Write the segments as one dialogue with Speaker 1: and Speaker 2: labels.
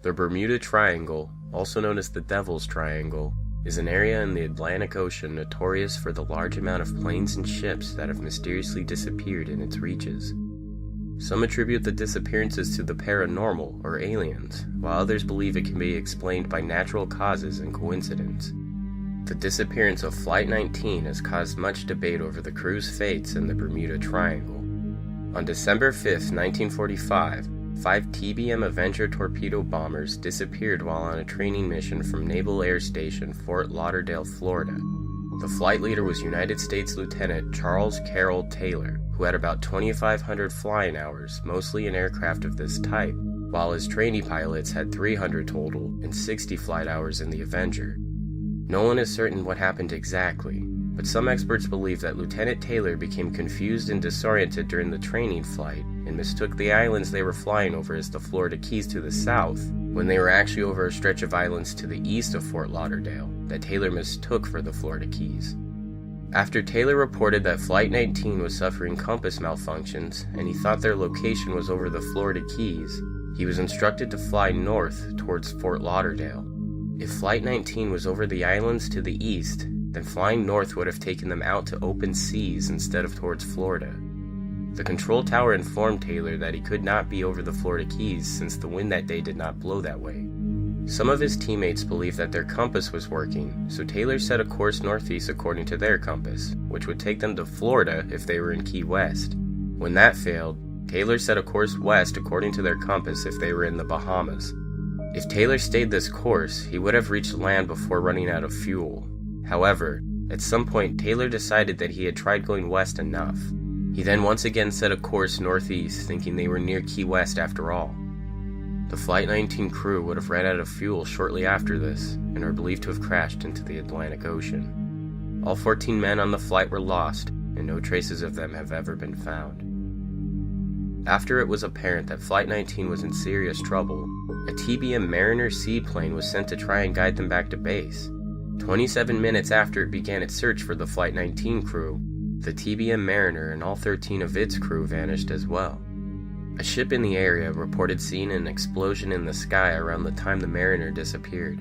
Speaker 1: The Bermuda Triangle, also known as the Devil's Triangle, is an area in the Atlantic Ocean notorious for the large amount of planes and ships that have mysteriously disappeared in its reaches. Some attribute the disappearances to the paranormal or aliens, while others believe it can be explained by natural causes and coincidence. The disappearance of Flight 19 has caused much debate over the crew's fates in the Bermuda Triangle. On December 5, 1945, 5 TBM Avenger torpedo bombers disappeared while on a training mission from Naval Air Station Fort Lauderdale, Florida. The flight leader was United States Lieutenant Charles Carroll Taylor, who had about 2,500 flying hours, mostly in aircraft of this type, while his trainee pilots had 300 total and 60 flight hours in the Avenger. No one is certain what happened exactly, but some experts believe that Lieutenant Taylor became confused and disoriented during the training flight and mistook the islands they were flying over as the Florida Keys to the south, when they were actually over a stretch of islands to the east of Fort Lauderdale that Taylor mistook for the Florida Keys. After Taylor reported that Flight 19 was suffering compass malfunctions and he thought their location was over the Florida Keys, he was instructed to fly north towards Fort Lauderdale. If Flight 19 was over the islands to the east, then flying north would have taken them out to open seas instead of towards Florida. The control tower informed Taylor that he could not be over the Florida Keys since the wind that day did not blow that way. Some of his teammates believed that their compass was working, so Taylor set a course northeast according to their compass, which would take them to Florida if they were in Key West. When that failed, Taylor set a course west according to their compass if they were in the Bahamas. If Taylor stayed this course, he would have reached land before running out of fuel. However, at some point Taylor decided that he had tried going west enough. He then once again set a course northeast, thinking they were near Key West after all. The Flight 19 crew would have ran out of fuel shortly after this, and are believed to have crashed into the Atlantic Ocean. All 14 men on the flight were lost, and no traces of them have ever been found. After it was apparent that Flight 19 was in serious trouble, a TBM Mariner seaplane was sent to try and guide them back to base. 27 minutes after it began its search for the Flight 19 crew, the TBM Mariner and all 13 of its crew vanished as well. A ship in the area reported seeing an explosion in the sky around the time the Mariner disappeared.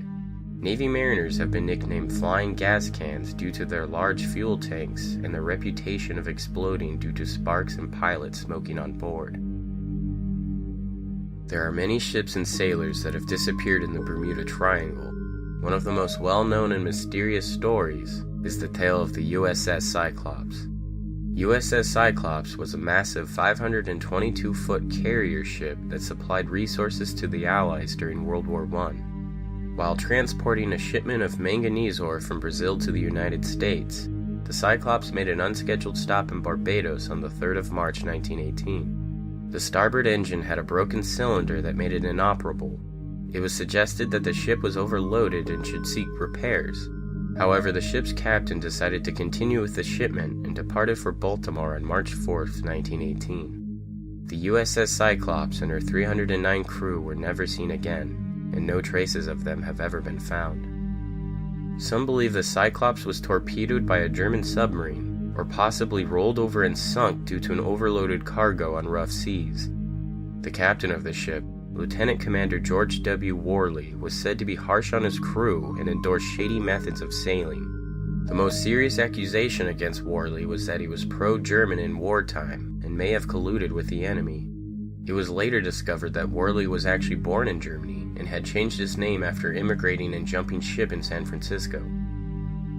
Speaker 1: Navy Mariners have been nicknamed flying gas cans due to their large fuel tanks and their reputation of exploding due to sparks and pilots smoking on board. There are many ships and sailors that have disappeared in the Bermuda Triangle. One of the most well-known and mysterious stories is the tale of the USS Cyclops. USS Cyclops was a massive 522-foot carrier ship that supplied resources to the Allies during World War I. While transporting a shipment of manganese ore from Brazil to the United States, the Cyclops made an unscheduled stop in Barbados on the 3rd of March 1918. The starboard engine had a broken cylinder that made it inoperable. It was suggested that the ship was overloaded and should seek repairs. However, the ship's captain decided to continue with the shipment and departed for Baltimore on March 4, 1918. The USS Cyclops and her 309 crew were never seen again, and no traces of them have ever been found. Some believe the Cyclops was torpedoed by a German submarine, or possibly rolled over and sunk due to an overloaded cargo on rough seas. The captain of the ship, Lieutenant Commander George W. Worley, was said to be harsh on his crew and endorse shady methods of sailing. The most serious accusation against Worley was that he was pro-German in wartime and may have colluded with the enemy. It was later discovered that Worley was actually born in Germany and had changed his name after immigrating and jumping ship in San Francisco.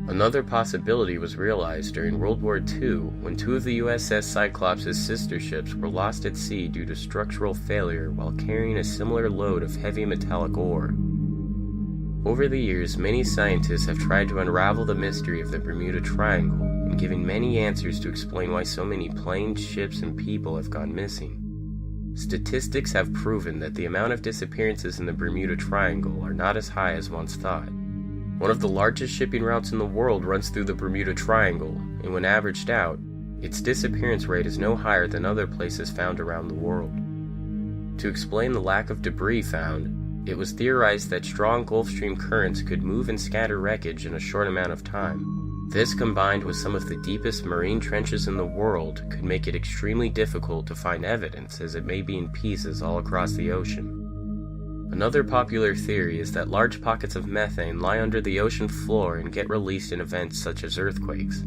Speaker 1: Another possibility was realized during World War II when 2 of the USS Cyclops' sister ships were lost at sea due to structural failure while carrying a similar load of heavy metallic ore. Over the years, many scientists have tried to unravel the mystery of the Bermuda Triangle and given many answers to explain why so many planes, ships, and people have gone missing. Statistics have proven that the amount of disappearances in the Bermuda Triangle are not as high as once thought. One of the largest shipping routes in the world runs through the Bermuda Triangle, and when averaged out, its disappearance rate is no higher than other places found around the world. To explain the lack of debris found, it was theorized that strong Gulf Stream currents could move and scatter wreckage in a short amount of time. This, combined with some of the deepest marine trenches in the world, could make it extremely difficult to find evidence, as it may be in pieces all across the ocean. Another popular theory is that large pockets of methane lie under the ocean floor and get released in events such as earthquakes.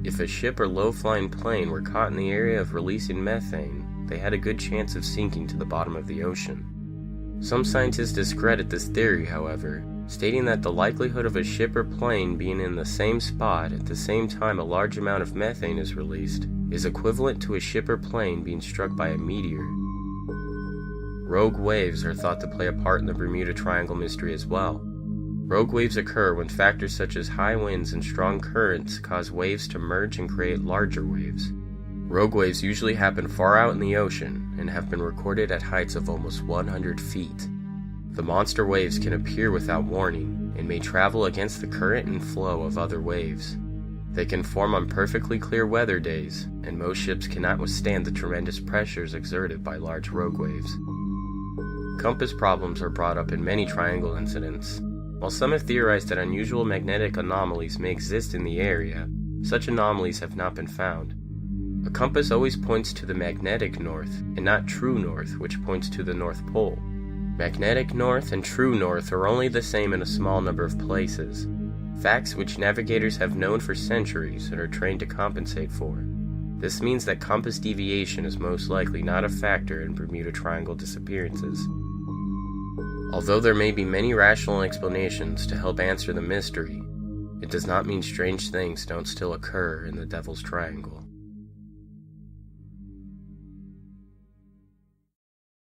Speaker 1: If a ship or low-flying plane were caught in the area of releasing methane, they had a good chance of sinking to the bottom of the ocean. Some scientists discredit this theory, however, stating that the likelihood of a ship or plane being in the same spot at the same time a large amount of methane is released is equivalent to a ship or plane being struck by a meteor. Rogue waves are thought to play a part in the Bermuda Triangle mystery as well. Rogue waves occur when factors such as high winds and strong currents cause waves to merge and create larger waves. Rogue waves usually happen far out in the ocean and have been recorded at heights of almost 100 feet. The monster waves can appear without warning and may travel against the current and flow of other waves. They can form on perfectly clear weather days, and most ships cannot withstand the tremendous pressures exerted by large rogue waves. Compass problems are brought up in many triangle incidents. While some have theorized that unusual magnetic anomalies may exist in the area, such anomalies have not been found. A compass always points to the magnetic north, and not true north, which points to the North Pole. Magnetic north and true north are only the same in a small number of places, facts which navigators have known for centuries and are trained to compensate for. This means that compass deviation is most likely not a factor in Bermuda Triangle disappearances. Although there may be many rational explanations to help answer the mystery, it does not mean strange things don't still occur in the Devil's Triangle.